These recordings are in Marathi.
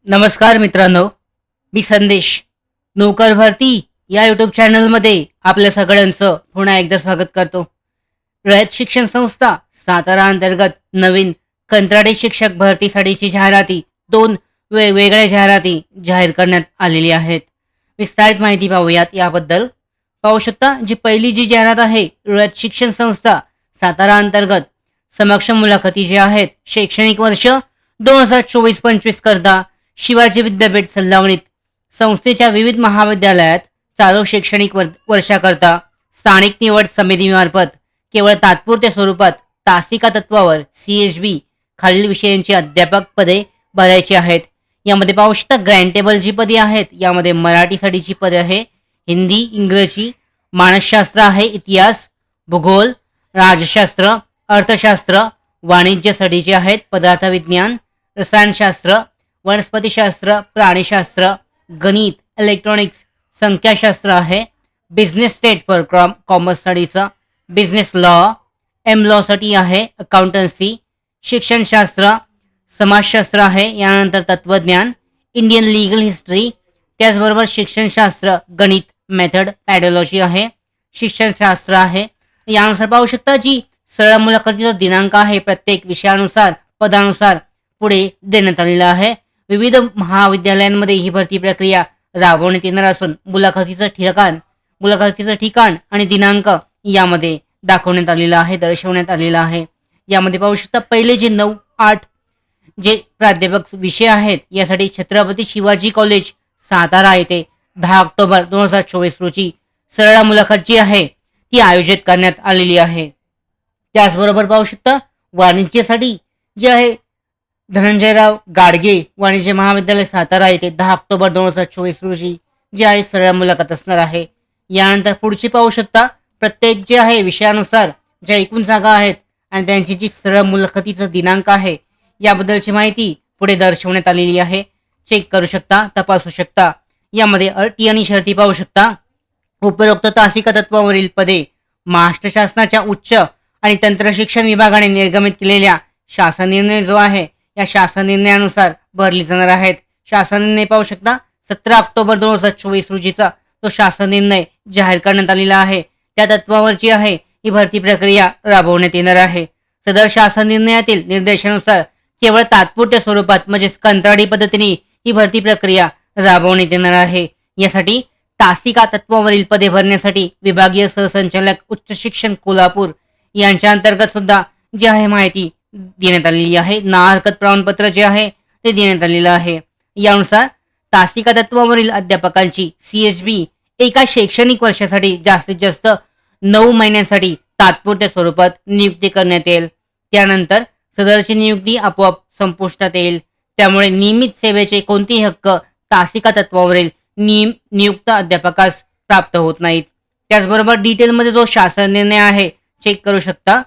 नमस्कार मित्रांनो, मी संदेश. नोकर भरती या यूट्यूब चॅनलमध्ये आपल्या सगळ्यांचं पुन्हा एकदा स्वागत करतो. रयत शिक्षण संस्था सातारा अंतर्गत नवीन कंत्राटी शिक्षक भरतीसाठीची जाहिराती 2 वेगवेगळ्या जाहिराती जाहीर करण्यात आलेली आहेत. विस्तारित माहिती पाहूयात याबद्दल. पाहू शकता, पहिली जाहिरात आहे रयत शिक्षण संस्था सातारा अंतर्गत समक्ष मुलाखती जे आहेत शैक्षणिक वर्ष 2024-25 करता शिवाजी विद्यापीठ सल्लावणीत संस्थेच्या विविध महाविद्यालयात चालू शैक्षणिक वर्षाकरता स्थानिक निवड समितीमार्फत केवळ तात्पुरत्या स्वरूपात तासिका तत्वावर CHB खालील विषयांची अध्यापक पदे भरायची आहेत. यामध्ये पाहू शकता ग्रँटेबल जी पदे आहेत यामध्ये मराठीसाठीची पदे आहे, हिंदी, इंग्रजी, मानसशास्त्र आहे, इतिहास, भूगोल, राजशास्त्र, अर्थशास्त्र, वाणिज्यसाठीचे आहेत, पदार्थ विज्ञान, रसायनशास्त्र, वनस्पतीशास्त्र, प्राणीशास्त्र, गणित, इलेक्ट्रॉनिक्स, संख्याशास्त्र आहे, बिझनेस स्टेट फॉर कॉमर्स स्टडीचं, बिझनेस लॉ, लॉसाठी आहे, अकाउंटन्सी, शिक्षणशास्त्र, समाजशास्त्र आहे, यानंतर तत्त्वज्ञान, इंडियन लीगल हिस्ट्री, त्याचबरोबर शिक्षणशास्त्र, गणित, मेथड, पॅडॉलॉजी आहे, शिक्षणशास्त्र आहे. यानुसार पाहू शकता सरळ मुलाखतीचा दिनांक आहे प्रत्येक विषयानुसार पदानुसार पुढे देण्यात आलेला आहे. विविध महाविद्यालयांमध्ये ही भरती प्रक्रिया राबवण्यात येणार असून मुलाखतीचं ठिकाण आणि दिनांक यामध्ये दाखवण्यात आलेला आहे, दर्शवण्यात आलेला आहे. यामध्ये पाहू शकता पहिले 9-8 जे प्राध्यापक विषय आहेत यासाठी छत्रपती शिवाजी कॉलेज सातारा येथे 10 ऑक्टोबर 2024 रोजी सरळ मुलाखत जी आहे ती आयोजित करण्यात आलेली आहे. त्याचबरोबर पाहू शकता वाणिज्यासाठी जे आहे धनंजयराव गाडगे वाणिज्य महाविद्यालय सातारा येथे 10 ऑक्टोबर 2024 रोजी जे आहे सरळ मुलाखत असणार आहे. यानंतर पुढची पाहू शकता प्रत्येक जे आहे विषयानुसार ज्या एकूण जागा आहेत आणि त्यांची जी सरळ मुलाखतीचा दिनांक आहे याबद्दलची माहिती पुढे दर्शवण्यात आलेली आहे. चेक करू शकता, तपासू शकता. यामध्ये अटी आणि शर्ती पाहू शकता. उपरोक्त तासिका तत्वावरील पदे महाराष्ट्र शासनाच्या उच्च आणि तंत्रशिक्षण विभागाने निर्गमित केलेल्या शासन निर्णय जो आहे या शासन निर्णयानुसार भरली जाणार आहेत. शासन निर्णय पाहू शकता 17 ऑक्टोबर 2024 रोजीचा तो शासन निर्णय जाहीर करण्यात आलेला आहे. त्या तत्वावरची आहे ही भरती प्रक्रिया राबवण्यात येणार आहे. सदर शासन निर्णयातील निर्देशानुसार केवळ तात्पुरत्या स्वरूपात म्हणजेच कंत्राटी पद्धतीने ही भरती प्रक्रिया राबवण्यात येणार आहे. यासाठी तासिका तत्वावरील पदे भरण्यासाठी विभागीय सहसंचालक उच्च शिक्षण कोल्हापूर यांच्या अंतर्गत सुद्धा जी आहे माहिती देण्यात आलेली आहे. ना हरकत प्रमाणपत्र जे आहे ते देण्यात आलेलं आहे. यानुसार तासिका तत्वावरील अध्यापकांची CHB एका शैक्षणिक वर्षासाठी जास्तीत जास्त 9 महिन्यांसाठी तात्पुरत्या स्वरूपात नियुक्ती करण्यात येईल. त्यानंतर सदरची नियुक्ती आपोआप संपुष्टात येईल. त्यामुळे नियमित सेवेचे कोणतेही हक्क तासिका तत्वावरील नियुक्त अध्यापकास प्राप्त होत नाहीत. त्याचबरोबर डिटेलमध्ये जो शासन निर्णय आहे चेक करू शकता,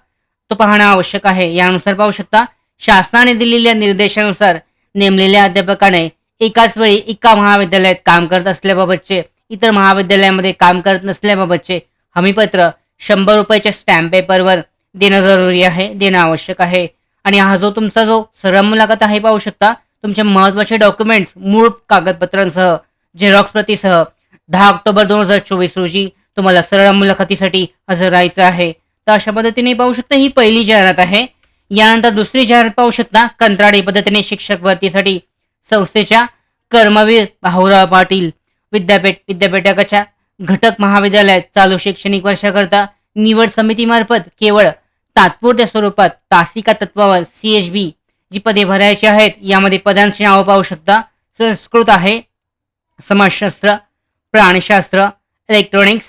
तो पाहणं आवश्यक आहे. यानुसार पाहू शकता शासनाने दिलेल्या निर्देशानुसार नेमलेल्या अध्यापकाने एकाच वेळी एका महाविद्यालयात काम करत असल्याबाबतचे, इतर महाविद्यालयामध्ये काम करत नसल्याबाबतचे हमीपत्र 100 रुपयाच्या स्टॅम्प पेपरवर देणं जरुरी आहे, देणं आवश्यक आहे. आणि हा तुमचा जो सरळ मुलाखत आहे पाहू शकता तुमचे महत्त्वाचे डॉक्युमेंट्स मूळ कागदपत्रांसह झेरॉक्स प्रतीसह 10 ऑक्टोबर 2024 रोजी तुम्हाला सरळ मुलाखतीसाठी हजर राहायचं आहे. तर अशा पद्धतीने पाहू शकता ही पहिली जाहिरात आहे. यानंतर दुसरी जाहिरात पाहू शकता कंत्राटी पद्धतीने शिक्षक भरतीसाठी संस्थेच्या कर्मवीर भाऊराव पाटील विद्यापीठाच्या घटक महाविद्यालयात चालू शैक्षणिक वर्षाकरता निवड समितीमार्फत केवळ तात्पुरत्या स्वरूपात तासिका तत्वावर CHB जी पदे भरायची आहेत. यामध्ये पदांची नावं पाहू शकता. संस्कृत आहे, समाजशास्त्र, प्राणीशास्त्र, इलेक्ट्रॉनिक्स,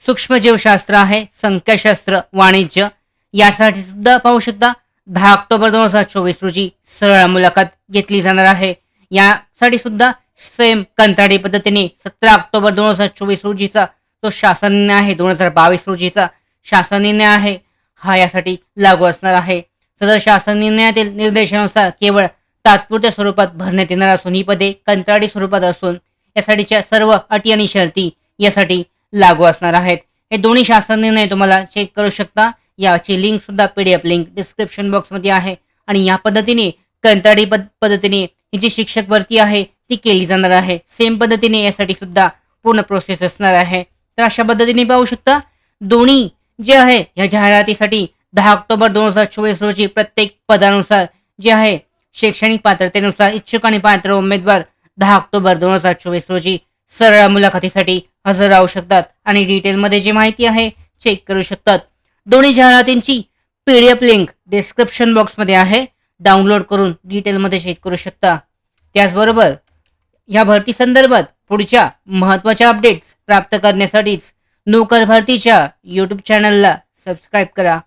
सूक्ष्मजीवशास्त्र आहे, संख्याशास्त्र, वाणिज्य. यासाठी सुद्धा पाहू शकता 10 ऑक्टोबर 2024 रोजी सरळ मुलाखत घेतली जाणार आहे. यासाठी सुद्धा सेम कंत्राटी पद्धतीने 17 ऑक्टोबर 2024 रोजीचा तो शासन निर्णय आहे, 2022 रोजीचा शासन निर्णय आहे हा यासाठी लागू असणार आहे. सदर शासन निर्णयातील निर्देशानुसार केवळ तात्पुरत्या स्वरूपात भरण्यात येणार असून ही पदे कंत्राटी स्वरूपात असून यासाठीच्या सर्व अटी आणि शर्ती यासाठी लागू असणार आहेत. हे दोन्ही शासन निर्णय तुम्हाला चेक करू शकता. याची लिंक सुद्धा PDF लिंक डिस्क्रिप्शन बॉक्समध्ये आहे. आणि या पद्धतीने कंत्राटी पद्धतीने ही जी शिक्षक भरती आहे ती केली जाणार आहे. सेम पद्धतीने यासाठी सुद्धा पूर्ण प्रोसेस असणार आहे. तर अशा पद्धतीने पाहू शकता दोन्ही जे आहे या जाहिरातीसाठी 10 ऑक्टोबर 2024 रोजी प्रत्येक पदानुसार जे आहे शैक्षणिक पात्रतेनुसार इच्छुक आणि पात्र उमेदवार 10 ऑक्टोबर 2024 रोजी सरळ मुलाखतीसाठी हजर राहू शकतात आणि डिटेलमध्ये जी माहिती आहे चेक करू शकतात. दोन्ही जाहिरातींची PDF लिंक डिस्क्रिप्शन बॉक्समध्ये आहे. डाउनलोड करून डिटेलमध्ये चेक करू शकता. त्याचबरोबर या भरती संदर्भात पुढच्या महत्त्वाच्या अपडेट्स प्राप्त करण्यासाठीच नोकर भरतीच्या YouTube चॅनलला सबस्क्राईब करा.